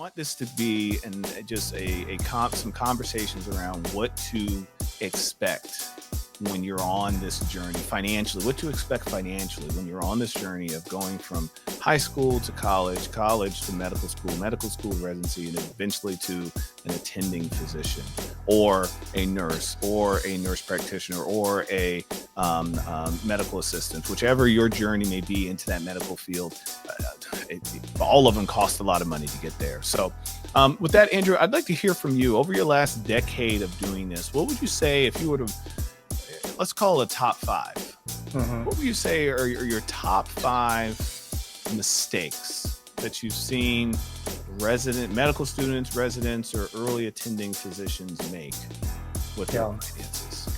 want this to be just some conversations around what to expect when you're on this journey financially, what to expect financially when you're on this journey of going from high school to college to medical school residency, and eventually to an attending physician or a nurse practitioner or a medical assistant, whichever your journey may be into that medical field. All of them cost a lot of money to get there. So with that, Andrew, I'd like to hear from you. Over your last decade of doing this, what would you say if you were to, let's call it a top five? Mm-hmm. What would you say are your top five mistakes that you've seen medical students, residents, or early attending physicians make with their finances?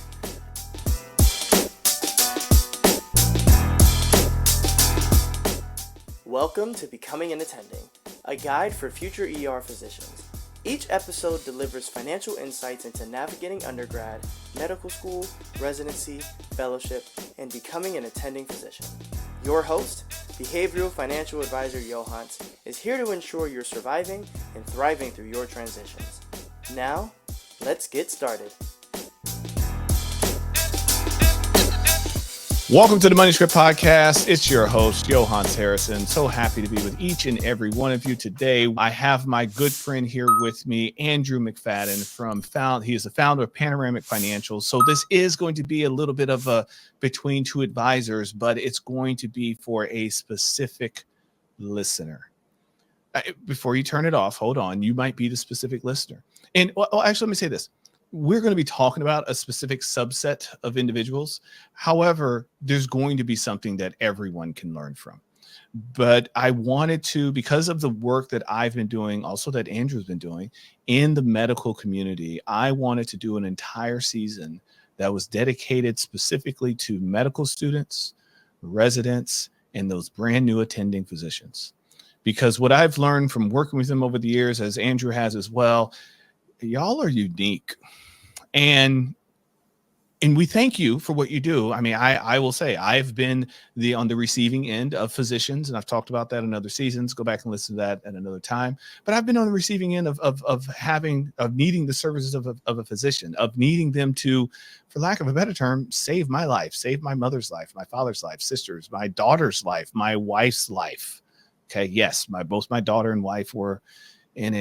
Welcome to Becoming an Attending, a guide for future ER physicians. Each episode delivers financial insights into navigating undergrad, medical school, residency, fellowship, and becoming an attending physician. Your host, behavioral financial advisor Johans, is here to ensure you're surviving and thriving through your transitions. Now, let's get started. Welcome to the Money Script Podcast. It's your host, Johans Harrison. So happy to be with each and every one of you today. I have my good friend here with me, Andrew McFadden. He is the founder of Panoramic Financial. So this is going to be a little bit of a between two advisors, but it's going to be for a specific listener. Before you turn it off, hold on. You might be the specific listener. And actually, let me say this. We're going to be talking about a specific subset of individuals. However, there's going to be something that everyone can learn from. But I wanted to, because of the work that I've been doing, also that Andrew's been doing in the medical community, I wanted to do an entire season that was dedicated specifically to medical students, residents, and those brand new attending physicians. Because what I've learned from working with them over the years, as Andrew has as well, y'all are unique. And we thank you for what you do. I mean, I will say I've been on the receiving end of physicians, and I've talked about that in other seasons. Go back and listen to that at another time. But I've been on the receiving end of needing the services of a physician, of needing them to, for lack of a better term, save my life, save my mother's life, my father's life, sisters, my daughter's life, my wife's life. Okay, yes, both my daughter and wife were in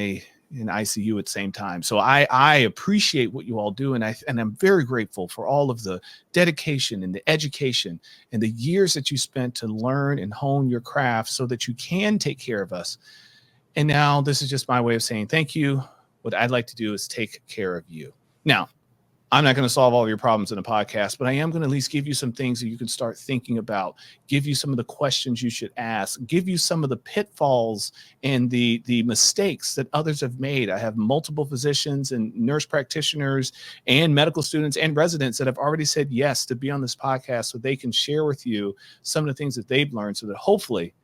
ICU at the same time. So I appreciate what you all do. And I'm very grateful for all of the dedication and the education and the years that you spent to learn and hone your craft so that you can take care of us. And now this is just my way of saying thank you. What I'd like to do is take care of you. Now, I'm not going to solve all of your problems in a podcast, but I am going to at least give you some things that you can start thinking about, give you some of the questions you should ask, give you some of the pitfalls and the mistakes that others have made. I have multiple physicians and nurse practitioners and medical students and residents that have already said yes to be on this podcast so they can share with you some of the things that they've learned so that hopefully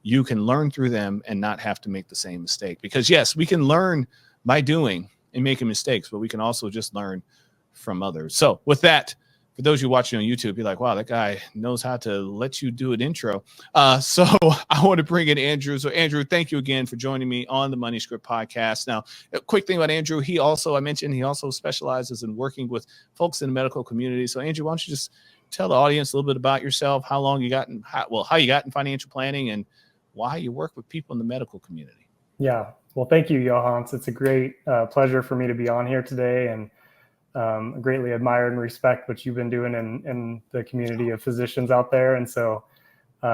you can learn through them and not have to make the same mistake. Because yes, we can learn by doing and making mistakes, but we can also just learn from others. So with that, for those of you watching on YouTube, you're like, wow, that guy knows how to let you do an intro. So I want to bring in Andrew. So Andrew, thank you again for joining me on the Money Script Podcast. Now, a quick thing about Andrew, he also specializes in working with folks in the medical community. So Andrew, why don't you just tell the audience a little bit about yourself, how long you got how you got in financial planning and why you work with people in the medical community. Yeah. Well, thank you, Johans. It's a great pleasure for me to be on here today, and greatly admire and respect what you've been doing in the community of physicians out there. And so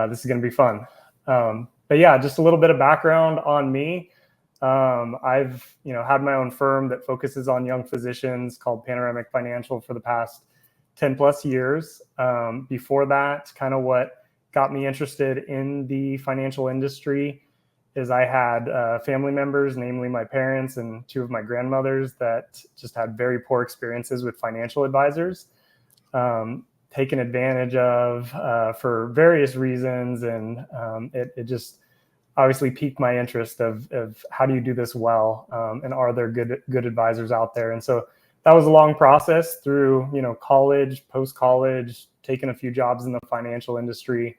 this is going to be fun. But yeah, just a little bit of background on me. I've had my own firm that focuses on young physicians called Panoramic Financial for the past 10 plus years. Before that, kind of what got me interested in the financial industry is I had family members, namely my parents and two of my grandmothers, that just had very poor experiences with financial advisors, taken advantage of for various reasons. And it just obviously piqued my interest of how do you do this well, and are there good advisors out there? And so that was a long process through, college, post-college, taking a few jobs in the financial industry.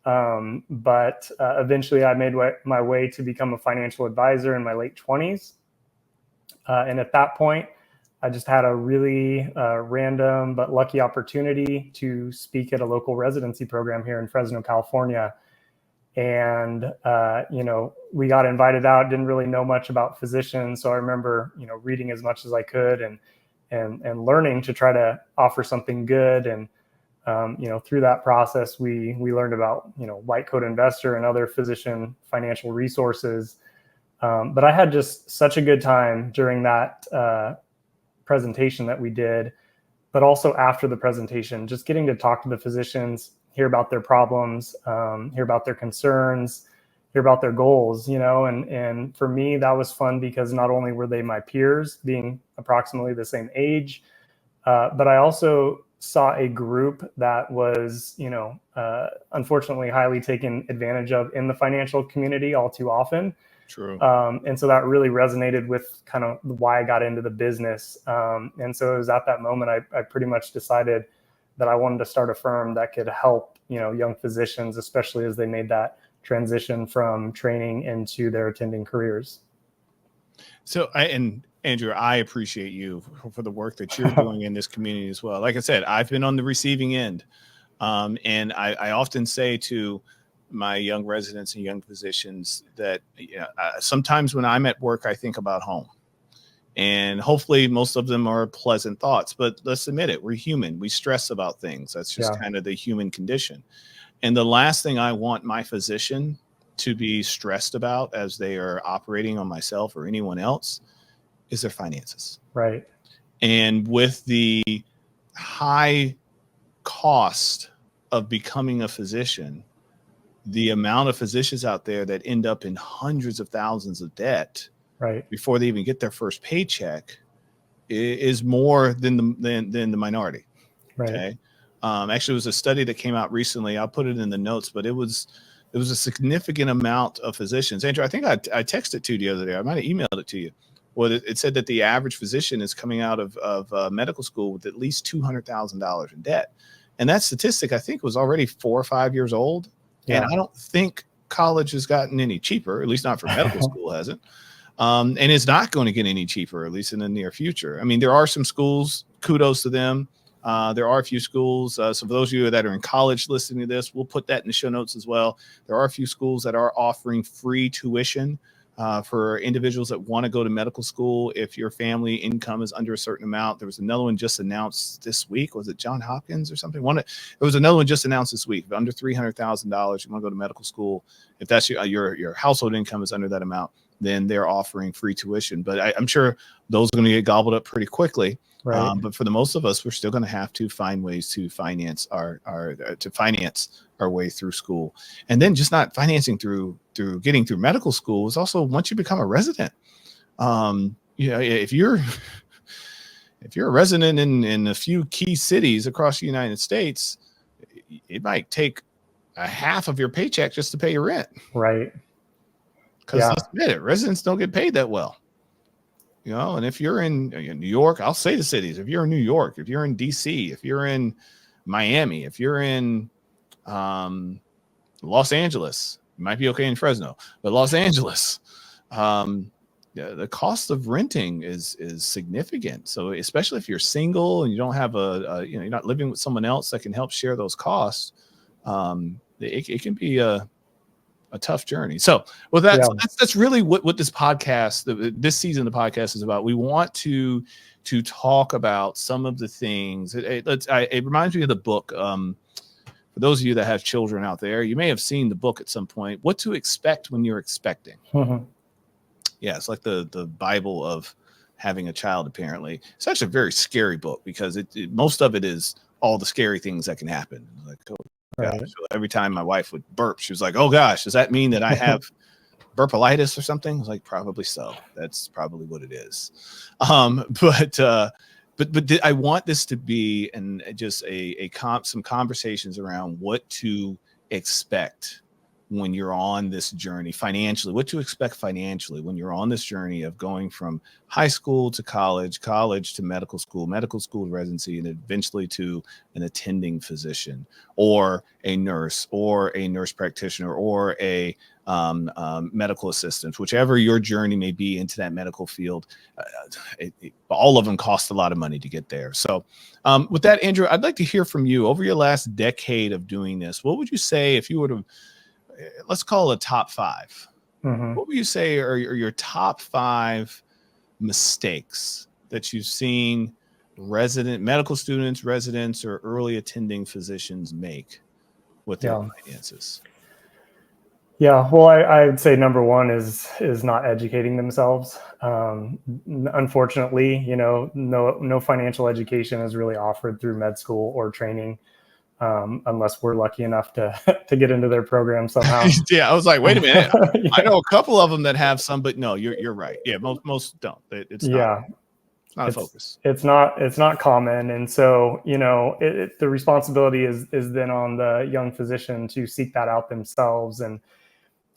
But eventually I made my way to become a financial advisor in my late 20s. And at that point, I just had a really random but lucky opportunity to speak at a local residency program here in Fresno, California. And, we got invited out, didn't really know much about physicians. So I remember, reading as much as I could and learning to try to offer something good. And, through that process, we learned about, White Coat Investor and other physician financial resources. But I had just such a good time during that presentation that we did, but also after the presentation, just getting to talk to the physicians, hear about their problems, hear about their concerns, hear about their goals, and for me, that was fun because not only were they my peers, being approximately the same age, but I also saw a group that was, unfortunately highly taken advantage of in the financial community all too often. True. And so that really resonated with kind of why I got into the business. And so it was at that moment I pretty much decided that I wanted to start a firm that could help, young physicians, especially as they made that transition from training into their attending careers. So Andrew, I appreciate you for the work that you're doing in this community as well. Like I said, I've been on the receiving end. And I often say to my young residents and young physicians that sometimes when I'm at work, I think about home. And hopefully most of them are pleasant thoughts, but let's admit it, we're human. We stress about things. That's just kind of the human condition. And the last thing I want my physician to be stressed about as they are operating on myself or anyone else is their finances. Right. And with the high cost of becoming a physician, the amount of physicians out there that end up in hundreds of thousands of debt before they even get their first paycheck is more than the minority. Right. Okay. Actually, it was a study that came out recently. I'll put it in the notes, but it was a significant amount of physicians. Andrew, I think I texted it to you the other day. I might have emailed it to you. Well, it said that the average physician is coming out of medical school with at least $200,000 in debt. And that statistic, I think, was already 4 or 5 years old. Yeah. And I don't think college has gotten any cheaper, at least not for medical school, hasn't. And it's not going to get any cheaper, at least in the near future. I mean, there are some schools, kudos to them. There are a few schools. So for those of you that are in college listening to this, we'll put that in the show notes as well. There are a few schools that are offering free tuition for individuals that want to go to medical school. If your family income is under a certain amount, there was another one just announced this week. Was it Johns Hopkins or something? There was another one just announced this week. Under $300,000, you want to go to medical school. If that's your household income is under that amount, then they're offering free tuition. But I'm sure those are going to get gobbled up pretty quickly. Right. But for the most of us, we're still going to have to find ways to finance our way through school, and then just not financing through getting through medical school is also once you become a resident. If you're a resident in a few key cities across the United States, it might take a half of your paycheck just to pay your rent. Right. Because let's admit it, residents don't get paid that well. And if you're in New York, I'll say the cities. If you're in New York, if you're in DC, if you're in Miami, if you're in Los Angeles, you might be okay in Fresno, but Los Angeles, the cost of renting is significant. So especially if you're single and you don't have you're not living with someone else that can help share those costs, it can be a tough journey. So with that, so that's really what this podcast, this season of the podcast is about. We want to talk about some of the things. It reminds me of the book. For those of you that have children out there, you may have seen the book at some point, What to Expect When You're Expecting. Mm-hmm. Yeah, it's like the Bible of having a child, apparently. It's actually a very scary book because most of it is all the scary things that can happen. Like, right. So every time my wife would burp, she was like, "Oh gosh, does that mean that I have burpilitis or something?" I was like, "Probably so. That's probably what it is." But I want this to be some conversations around what to expect when you're on this journey financially, what to expect financially when you're on this journey of going from high school to college, college to medical school to residency, and eventually to an attending physician or a nurse practitioner or a medical assistant, whichever your journey may be into that medical field. All of them cost a lot of money to get there. So with that, Andrew, I'd like to hear from you. Over your last decade of doing this, what would you say if you were to, let's call it a top 5? Mm-hmm. What would you say are your top 5 mistakes that you've seen medical students, residents, or early attending physicians make with their finances? Yeah, well, I'd say number one is not educating themselves. Unfortunately, no financial education is really offered through med school or training, unless we're lucky enough to get into their program somehow. Yeah, I was like, wait a minute. Yeah. I know a couple of them that have some, but no, you're right. Yeah, most don't. It's not a focus. It's not common, and so the responsibility is then on the young physician to seek that out themselves. And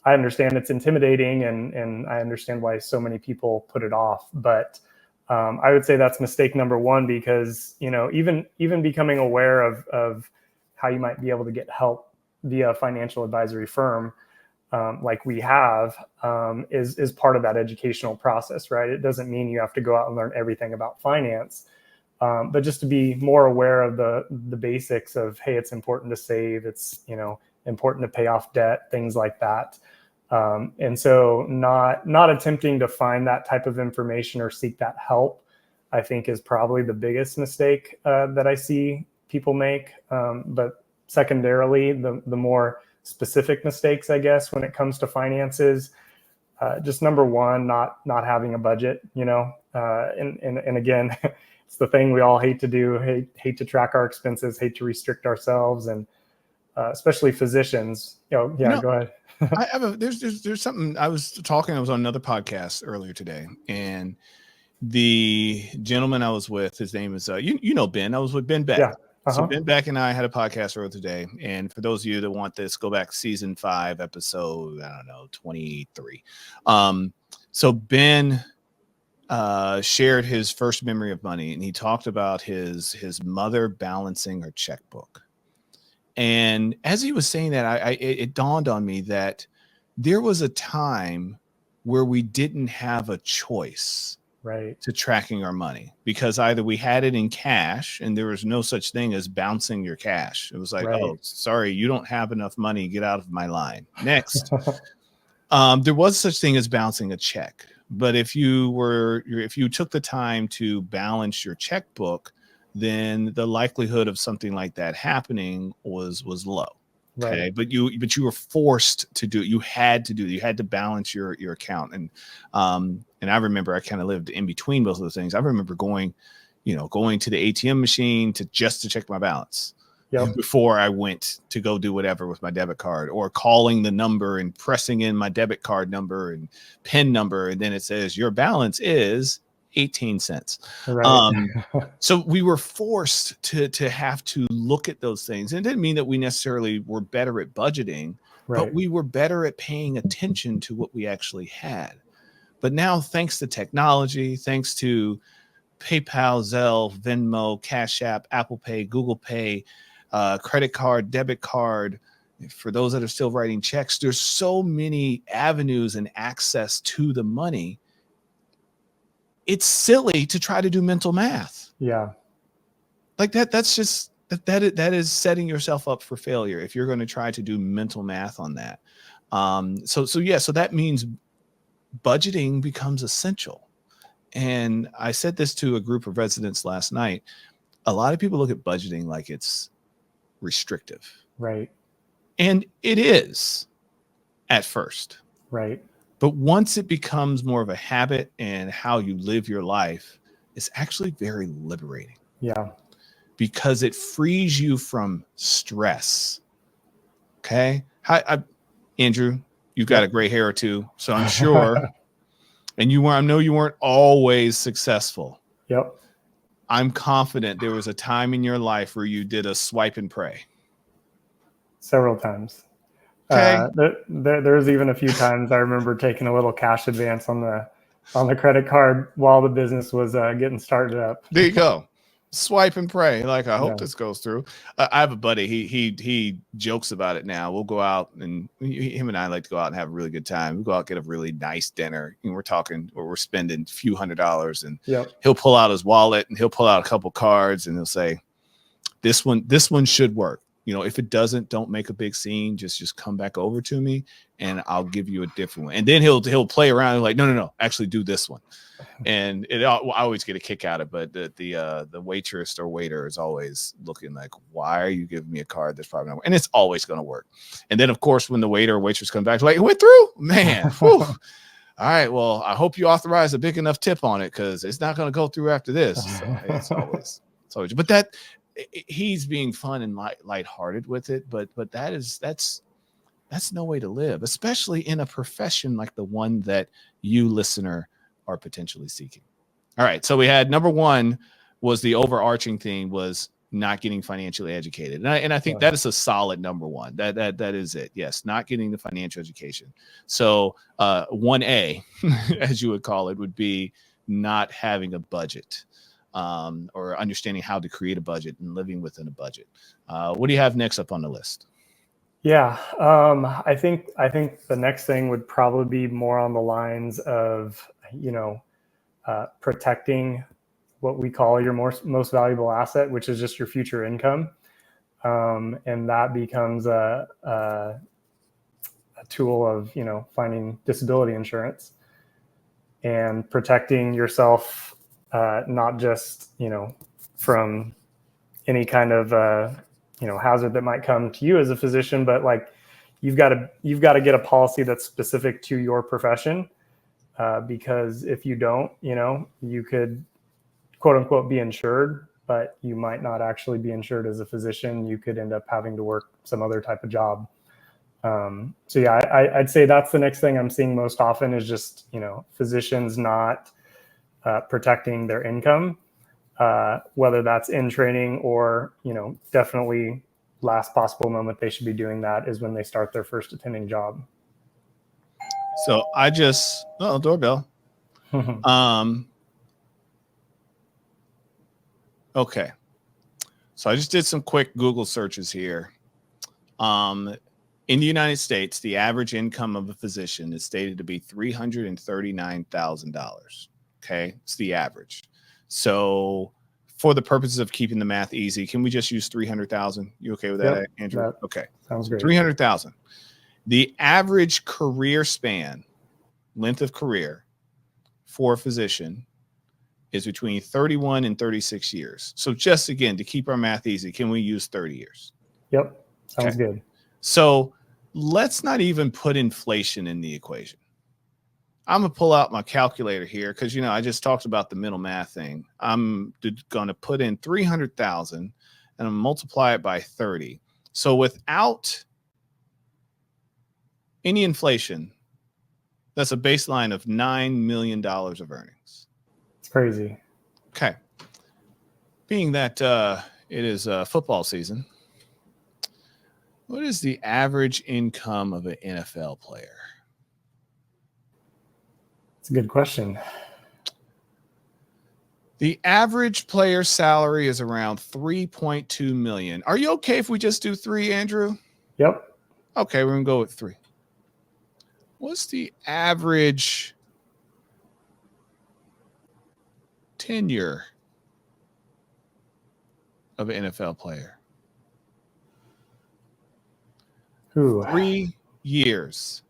I understand it's intimidating, and I understand why so many people put it off. But I would say that's mistake number one, because even becoming aware of how you might be able to get help via a financial advisory firm, like we have, is part of that educational process, right? It doesn't mean you have to go out and learn everything about finance, but just to be more aware of the basics of, hey, it's important to save. It's important to pay off debt, things like that. And so not attempting to find that type of information or seek that help, I think, is probably the biggest mistake that I see people make. But secondarily, the more specific mistakes, I guess, when it comes to finances, just number one, not having a budget, and again, it's the thing we all hate to do, hate to track our expenses, hate to restrict ourselves, and especially physicians. Go ahead. I have there's something I was on another podcast earlier today, and the gentleman I was with, his name is Ben. I was with Ben Beck. Yeah. So Ben Beck and I had a podcast earlier today, and for those of you that want this, go back season 5, episode 23. So Ben shared his first memory of money, and he talked about his mother balancing her checkbook. And as he was saying that, it dawned on me that there was a time where we didn't have a choice to tracking our money, because either we had it in cash and there was no such thing as bouncing your cash. It was like, oh, sorry, you don't have enough money. Get out of my line. Next. There was such thing as bouncing a check. But if you took the time to balance your checkbook, then the likelihood of something like that happening was low. Okay. But you were forced to do it. You had to balance your account. And I remember I kind of lived in between both of those things. I remember going to the ATM machine to check my balance before I went to go do whatever with my debit card, or calling the number and pressing in my debit card number and PIN number. And then it says your balance is 18 cents. So we were forced to have to look at those things. And it didn't mean that we necessarily were better at budgeting, but we were better at paying attention to what we actually had. But now, thanks to technology, thanks to PayPal, Zelle, Venmo, Cash App, Apple Pay, Google Pay, credit card, debit card, for those that are still writing checks, there's so many avenues and access to the money. It's silly to try to do mental math. Yeah. Like that's just that is setting yourself up for failure if you're going to try to do mental math on that. So that means budgeting becomes essential. And I said this to a group of residents last night. A lot of people look at budgeting like it's restrictive. Right. And it is at first. Right. But once it becomes more of a habit and how you live your life, it's actually very liberating. Yeah. Because it frees you from stress. Okay. Hi, Andrew, you've got a gray hair or two, so I'm sure. And I know you weren't always successful. Yep. I'm confident there was a time in your life where you did a swipe and pray. Several times. Okay. There's even a few times I remember taking a little cash advance on the credit card while the business was getting started up. There you go. Swipe and pray. Like, I hope Yeah. this goes through. I have a buddy. He jokes about it now. We'll go out and him and I like to go out and have a really good time. We go out, get a really nice dinner. And we're spending a few $100s, and Yep. he'll pull out his wallet and he'll pull out a couple cards and he'll say, this one should work. If it doesn't, don't make a big scene. Just come back over to me and I'll give you a different one. And then he'll play around and like, no, actually do this one. And I always get a kick out of it, but the waitress or waiter is always looking like, why are you giving me a card that's probably not working? And it's always going to work. And then of course, when the waiter or waitress comes back, like, it went through, man. All right, well, I hope you authorize a big enough tip on it, because it's not going to go through after this. So it's always, but that he's being fun and lighthearted with it, but that's no way to live, especially in a profession like the one that you, listener, are potentially seeking. All right, so we had number one was the overarching thing was not getting financially educated, and I think that is a solid number one. That is it. Yes, not getting the financial education. So 1A, as you would call it, would be not having a budget. Or understanding how to create a budget and living within a budget. What do you have next up on the list? Yeah, I think the next thing would probably be more on the lines of, protecting what we call your most valuable asset, which is just your future income. And that becomes a tool of, finding disability insurance and protecting yourself, not just, from any kind of, hazard that might come to you as a physician, but like you've got to get a policy that's specific to your profession, because if you don't, you could quote unquote be insured, but you might not actually be insured as a physician. You could end up having to work some other type of job. So yeah, I'd say that's the next thing I'm seeing most often is just, physicians not protecting their income, whether that's in training or, definitely last possible moment they should be doing that is when they start their first attending job. So doorbell. Okay. So I just did some quick Google searches here. In the United States, the average income of a physician is stated to be $339,000. Okay. It's the average. So for the purposes of keeping the math easy, can we just use 300,000? You okay with that, Andrew? Okay. Sounds great. 300,000. The average career span, length of career for a physician is between 31 and 36 years. So just again, to keep our math easy, can we use 30 years? Yep. Sounds good. So let's not even put inflation in the equation. I'm going to pull out my calculator here because, I just talked about the mental math thing. I'm going to put in 300,000 and I'm multiply it by 30. So without any inflation, that's a baseline of $9 million of earnings. It's crazy. Okay. Being that it is football season, what is the average income of an NFL player? It's a good question. The average player salary is around 3.2 million. Are you okay if we just do 3, Andrew? Yep. Okay, we're going to go with 3. What's the average tenure of an NFL player? Ooh. 3 years.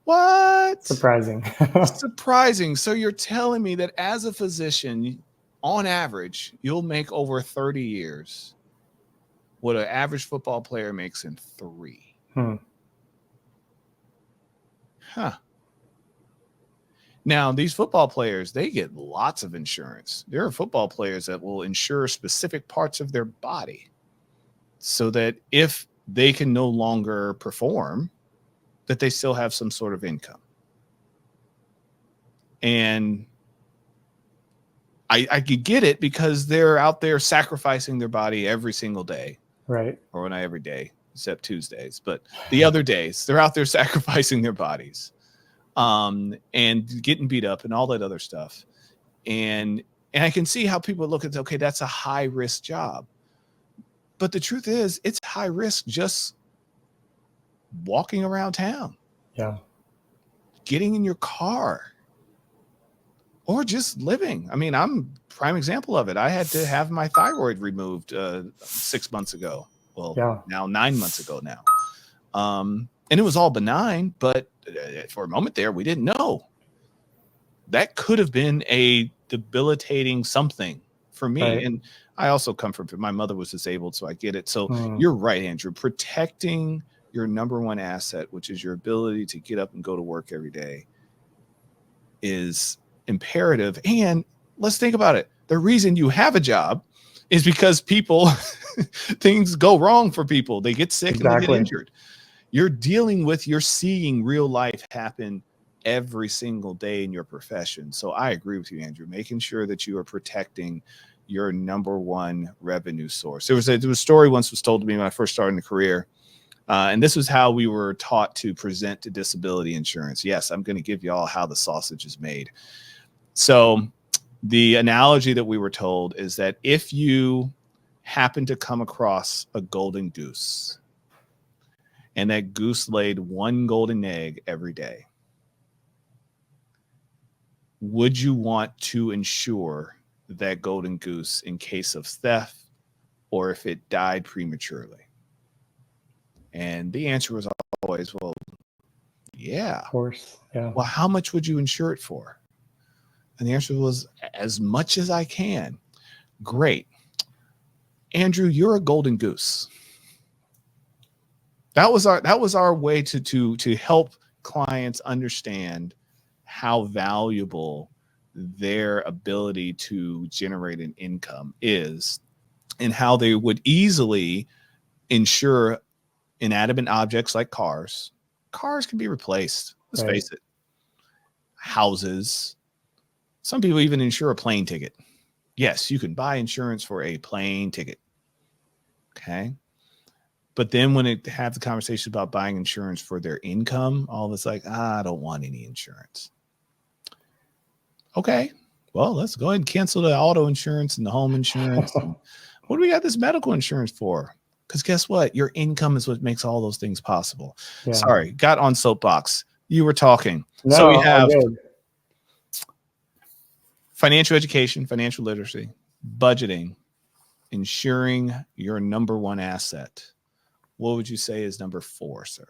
What? Surprising. Surprising. So you're telling me that as a physician, on average, you'll make over 30 years what an average football player makes in 3. Huh. Now, these football players, they get lots of insurance. There are football players that will insure specific parts of their body so that if they can no longer perform, that they still have some sort of income. And I could get it because they're out there sacrificing their body every single day. Right. Or not every day, except Tuesdays, but the other days they're out there sacrificing their bodies, and getting beat up and all that other stuff. And I can see how people look at, okay, that's a high risk job. But the truth is, it's high risk just walking around town. Yeah. Getting in your car. Or just living. I mean, I'm a prime example of it. I had to have my thyroid removed 6 months ago. Well, now 9 months ago now. And it was all benign, but for a moment there, we didn't know. That could have been a debilitating something for me. Right. And I also come from, my mother was disabled, so I get it. So you're right, Andrew. Protecting your number one asset, which is your ability to get up and go to work every day, is imperative. And let's think about it. The reason you have a job is because people, things go wrong for people. They get sick and they get injured. You're seeing real life happen every single day in your profession. So I agree with you, Andrew, making sure that you are protecting your number one revenue source. There was a story once was told to me when I first started in the career. And this was how we were taught to present to disability insurance. Yes, I'm going to give you all how the sausage is made. So the analogy that we were told is that if you happen to come across a golden goose and that goose laid one golden egg every day, would you want to insure that golden goose in case of theft or if it died prematurely? And the answer was always, well, yeah. Of course. Yeah. Well, how much would you insure it for? And the answer was, as much as I can. Great. Andrew, you're a golden goose. That was our way to help clients understand how valuable their ability to generate an income is and how they would easily insure inanimate objects like cars. Cars can be replaced. Let's face it. Houses. Some people even insure a plane ticket. Yes, you can buy insurance for a plane ticket. Okay. But then when it have the conversation about buying insurance for their income, all of it's like, I don't want any insurance. Okay. Well, let's go ahead and cancel the auto insurance and the home insurance. What do we got this medical insurance for? Because guess what? Your income is what makes all those things possible. Yeah. Sorry, got on soapbox. You were talking. No, so we have financial education, financial literacy, budgeting, insuring your number one asset. What would you say is number 4, sir?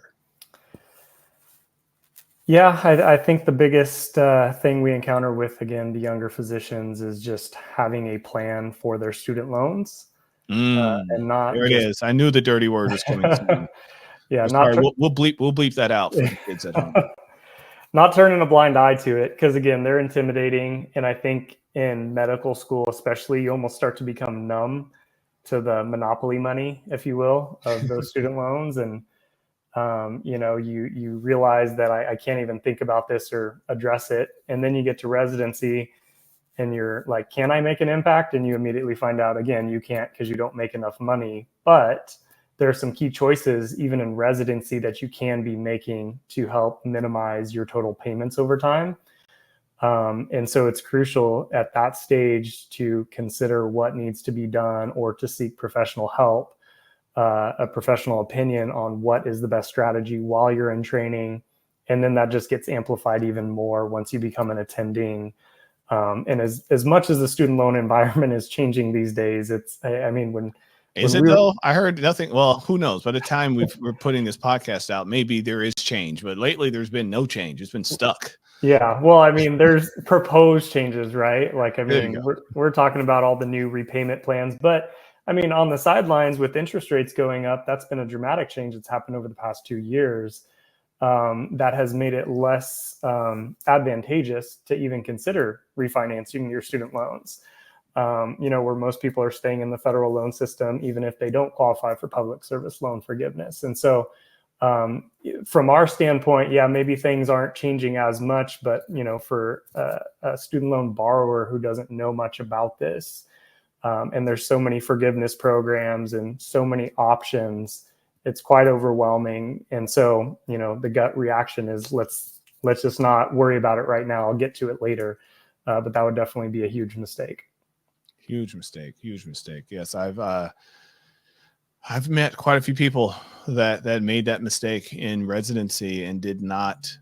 Yeah, I think the biggest thing we encounter with, again, the younger physicians is just having a plan for their student loans. And not there it is. I knew the dirty word was coming soon. Yeah, sorry, we'll bleep that out for the kids at home. Not turning a blind eye to it, because again, they're intimidating. And I think in medical school, especially, you almost start to become numb to the monopoly money, if you will, of those student loans. And you realize that I can't even think about this or address it. And then you get to residency and you're like, can I make an impact? And you immediately find out, again, you can't because you don't make enough money. But there are some key choices, even in residency, that you can be making to help minimize your total payments over time. And so it's crucial at that stage to consider what needs to be done or to seek professional help, a professional opinion on what is the best strategy while you're in training. And then that just gets amplified even more once you become an attending. And as much as the student loan environment is changing these days, though? I heard nothing. Well, who knows? By the time we're putting this podcast out, maybe there is change, but lately there's been no change. It's been stuck. Yeah. Well, there's proposed changes, right? Like, we're talking about all the new repayment plans, but on the sidelines with interest rates going up, that's been a dramatic change that's happened over the past 2 years. That has made it less advantageous to even consider refinancing your student loans. Where most people are staying in the federal loan system, even if they don't qualify for public service loan forgiveness. And so from our standpoint, maybe things aren't changing as much, but, for a student loan borrower who doesn't know much about this, and there's so many forgiveness programs and so many options, it's quite overwhelming. And so, the gut reaction is let's just not worry about it right now. I'll get to it later. But that would definitely be a huge mistake. Huge mistake. Huge mistake. Yes, I've met quite a few people that made that mistake in residency and did not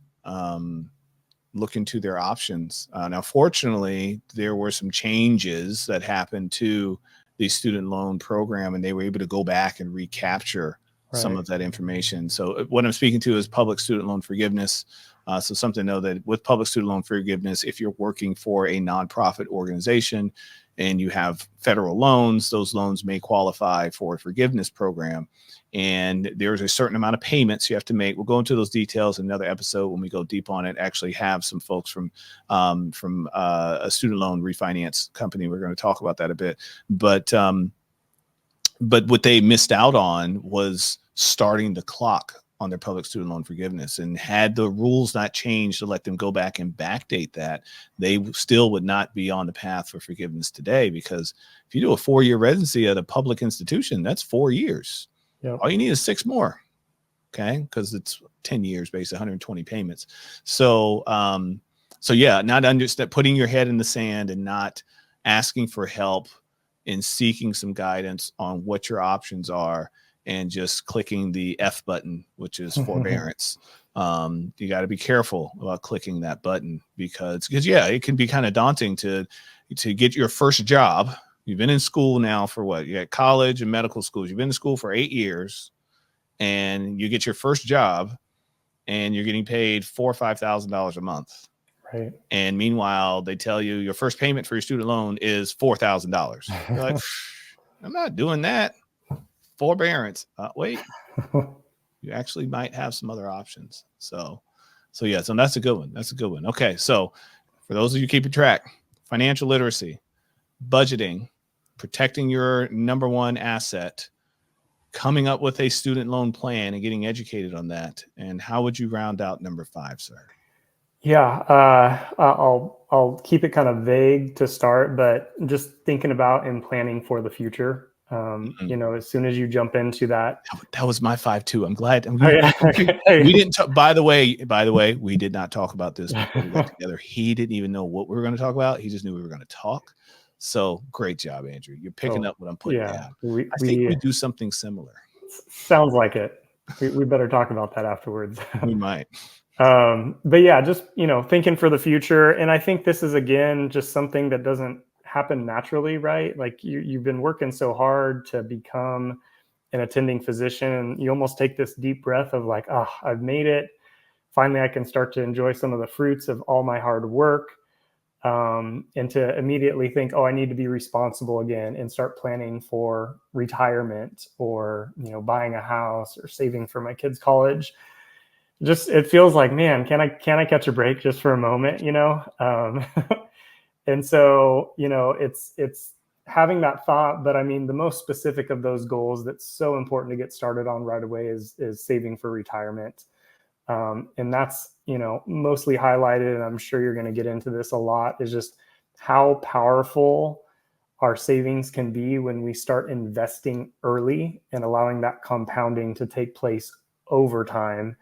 look into their options. Now, fortunately, there were some changes that happened to the student loan program, and they were able to go back and recapture some of that information. So what I'm speaking to is public student loan forgiveness. So something to know that with public student loan forgiveness, if you're working for a nonprofit organization and you have federal loans, those loans may qualify for a forgiveness program. And there's a certain amount of payments you have to make. We'll go into those details in another episode when we go deep on it. Actually have some folks from a student loan refinance company. We're going to talk about that a bit. But what they missed out on was starting the clock on their public student loan forgiveness. And had the rules not changed to let them go back and backdate that, they still would not be on the path for forgiveness today. Because if you do a 4-year residency at a public institution, that's 4 years. Yep. All you need is 6 more. Okay. Because it's 10 years based 120 payments. So, yeah, not understand, putting your head in the sand and not asking for help and seeking some guidance on what your options are, and just clicking the F button, which is forbearance. You got to be careful about clicking that button because yeah, it can be kind of daunting to get your first job. You've been in school now for what? You got college and medical schools. You've been in school for 8 years, and you get your first job, and you're getting paid $4,000 or $5,000 a month. Right. And meanwhile, they tell you your first payment for your student loan is $4,000. You're like, I'm not doing that. Forbearance. Wait, you actually might have some other options. So yeah, so that's a good one. That's a good one. Okay. So for those of you keeping track, financial literacy, budgeting, protecting your number one asset, coming up with a student loan plan and getting educated on that. And how would you round out number 5, sir? Yeah, I'll keep it kind of vague to start, but just thinking about and planning for the future. As soon as you jump into that was my 5 too. I'm glad. Okay. We didn't talk, by the way, we did not talk about this before we got together. He didn't even know what we were going to talk about. He just knew we were going to talk. So great job, Andrew. You're picking up what I'm putting down. I think we do something similar. Sounds like it. We better talk about that afterwards. We might. But yeah, just, thinking for the future. And I think this is, again, just something that doesn't happen naturally, right? Like you've been working so hard to become an attending physician, and you almost take this deep breath of like, I've made it. Finally, I can start to enjoy some of the fruits of all my hard work. And to immediately think, I need to be responsible again and start planning for retirement or, buying a house or saving for my kids' college. Just, it feels like, man, can I catch a break just for a moment, And so, it's having that thought, but I mean, the most specific of those goals that's so important to get started on right away is saving for retirement. And that's, mostly highlighted, and I'm sure you're going to get into this a lot, is just how powerful our savings can be when we start investing early and allowing that compounding to take place over time.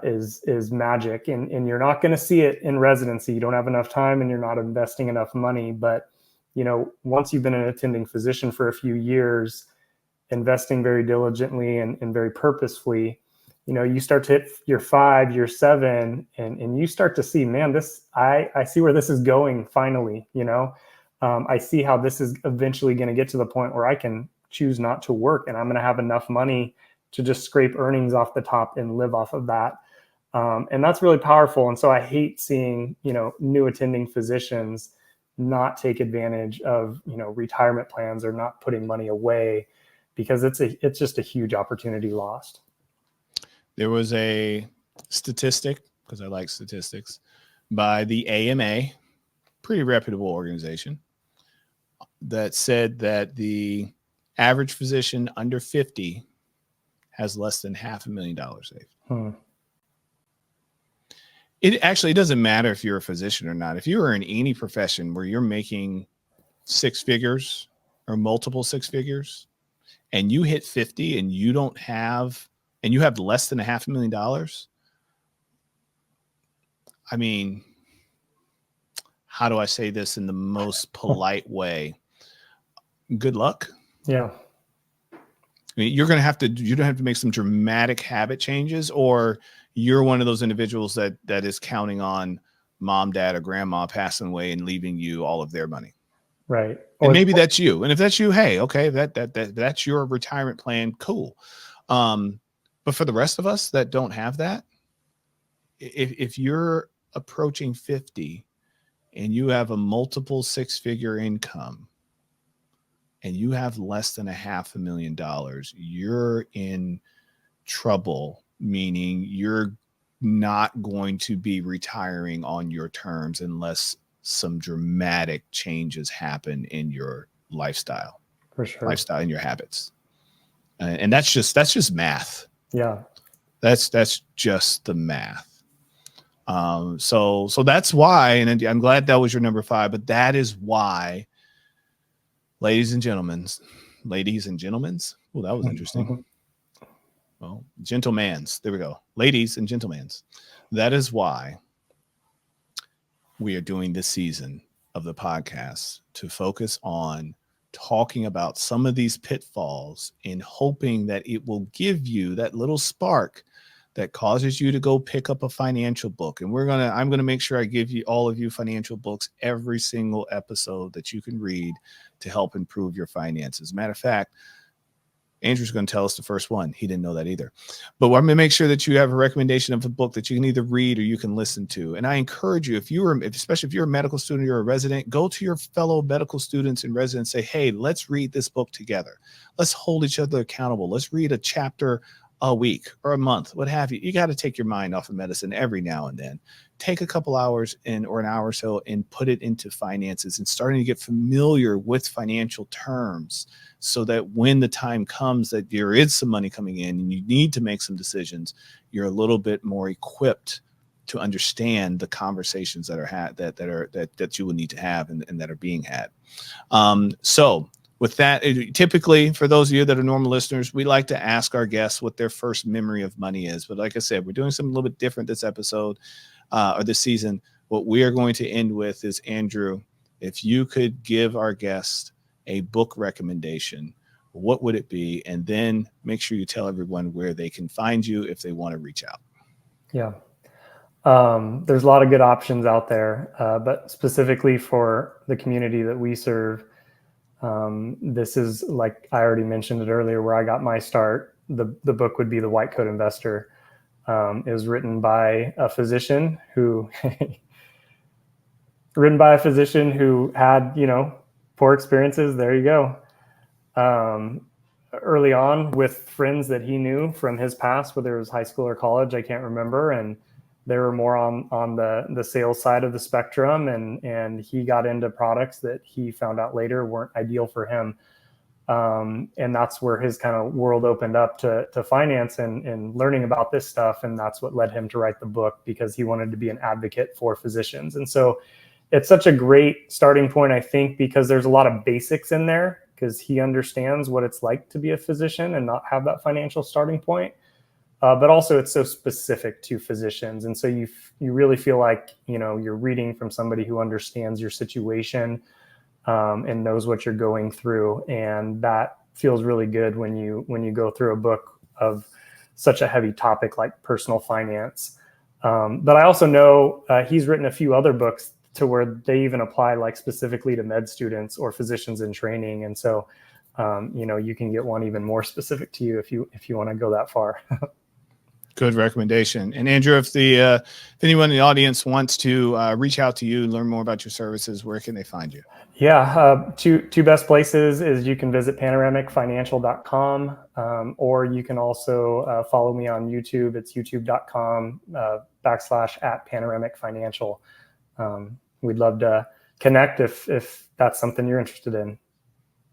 Is magic, and you're not going to see it in residency. You don't have enough time, and you're not investing enough money. But once you've been an attending physician for a few years, investing very diligently and very purposefully, you start to hit your 5, year 7, and you start to see, man, I see where this is going. Finally, I see how this is eventually going to get to the point where I can choose not to work, and I'm going to have enough money to just scrape earnings off the top and live off of that. And that's really powerful. And so I hate seeing, new attending physicians not take advantage of, retirement plans or not putting money away, because it's just a huge opportunity lost. There was a statistic, because I like statistics, by the AMA, pretty reputable organization, that said that the average physician under 50 has less than $500,000 saved. It doesn't matter if you're a physician or not. If you are in any profession where you're making 6 figures or multiple 6 figures, and you hit 50 and you have less than $500,000, I mean, how do I say this in the most polite way? Good luck. Yeah. I mean, you don't have to make some dramatic habit changes, or you're one of those individuals that is counting on mom, dad, or grandma passing away and leaving you all of their money. Right. And maybe that's you. And if that's you, hey, okay, that's your retirement plan. Cool. But for the rest of us that don't have that, if you're approaching 50 and you have a multiple 6-figure income and you have less than $500,000, you're in trouble, meaning you're not going to be retiring on your terms unless some dramatic changes happen in your lifestyle. For sure. Lifestyle and your habits. And that's just math. Yeah. That's just the math. So that's why, and I'm glad that was your number 5, but that is why, ladies and gentlemen, well, that was interesting. Well, gentlemans, there we go. Ladies and gentlemen, that is why we are doing this season of the podcast, to focus on talking about some of these pitfalls and hoping that it will give you that little spark that causes you to go pick up a financial book. And I'm going to make sure I give you, all of you, financial books every single episode that you can read to help improve your finances. Matter of fact, Andrew's going to tell us the first one. He didn't know that either. But I'm going to make sure that you have a recommendation of a book that you can either read or you can listen to. And I encourage you, especially if you're a medical student or a resident, go to your fellow medical students and residents, say, hey, let's read this book together. Let's hold each other accountable. Let's read a chapter a week or a month, what have you. You got to take your mind off of medicine every now and then. Take a couple hours or an hour or so and put it into finances and starting to get familiar with financial terms, so that when the time comes that there is some money coming in and you need to make some decisions, you're a little bit more equipped to understand the conversations that are that you will need to have and that are being had. So with that, typically for those of you that are normal listeners, we like to ask our guests what their first memory of money is. But like I said, we're doing something a little bit different this episode or this season. What we are going to end with is, Andrew, if you could give our guests a book recommendation, what would it be? And then make sure you tell everyone where they can find you if they want to reach out. Yeah. There's a lot of good options out there, but specifically for the community that we serve, this is, like I already mentioned it earlier, where I got my start. The book would be The White Coat Investor. It was written by a physician who had, poor experiences. There you go. Early on with friends that he knew from his past, whether it was high school or college, I can't remember. And they were more on the sales side of the spectrum. And he got into products that he found out later weren't ideal for him. And that's where his kind of world opened up to finance and learning about this stuff. And that's what led him to write the book, because he wanted to be an advocate for physicians. And so it's such a great starting point, I think, because there's a lot of basics in there, because he understands what it's like to be a physician and not have that financial starting point. But also it's so specific to physicians. And so you really feel like, you're reading from somebody who understands your situation and knows what you're going through. And that feels really good when you go through a book of such a heavy topic like personal finance. But I also know he's written a few other books to where they even apply like specifically to med students or physicians in training. And so, you can get one even more specific to you if you want to go that far. Good recommendation. And Andrew, if anyone in the audience wants to reach out to you, learn more about your services, where can they find you? Yeah, two best places is you can visit panoramicfinancial.com, or you can also follow me on YouTube. It's youtube.com/@panoramicfinancial. We'd love to connect if that's something you're interested in.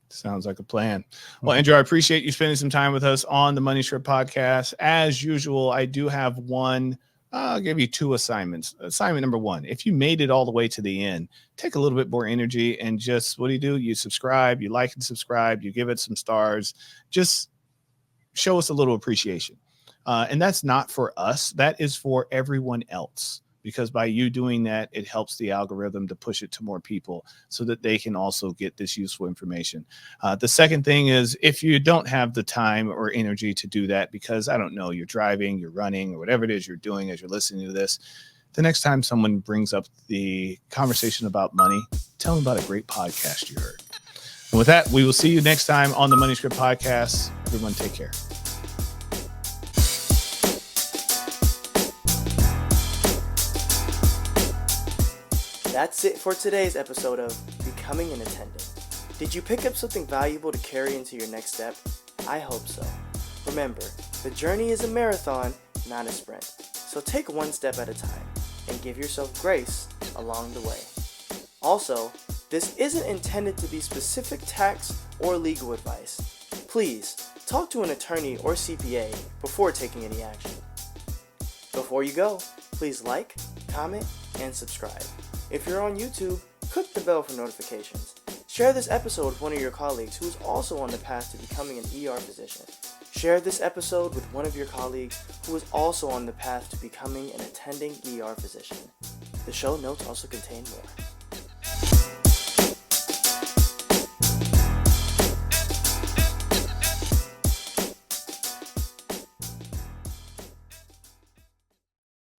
Sounds like a plan. Well, Andrew, I appreciate you spending some time with us on the Money Script podcast. As usual, I do have one I'll give you 2 assignments. Assignment number 1, if you made it all the way to the end, take a little bit more energy and just, what do? You subscribe, you like and subscribe, you give it some stars, just show us a little appreciation. And that's not for us, that is for everyone else. Because by you doing that, it helps the algorithm to push it to more people so that they can also get this useful information. The second thing is, if you don't have the time or energy to do that, because I don't know, you're driving, you're running, or whatever it is you're doing as you're listening to this, the next time someone brings up the conversation about money, tell them about a great podcast you heard. And with that, we will see you next time on the Money Script Podcast. Everyone, take care. That's it for today's episode of Becoming an Attendant. Did you pick up something valuable to carry into your next step? I hope so. Remember, the journey is a marathon, not a sprint. So take one step at a time and give yourself grace along the way. Also, this isn't intended to be specific tax or legal advice. Please, talk to an attorney or CPA before taking any action. Before you go, please like, comment, and subscribe. If you're on YouTube, click the bell for notifications. Share this episode with one of your colleagues who is also on the path to becoming an ER physician. Share this episode with one of your colleagues who is also on the path to becoming an attending ER physician. The show notes also contain more.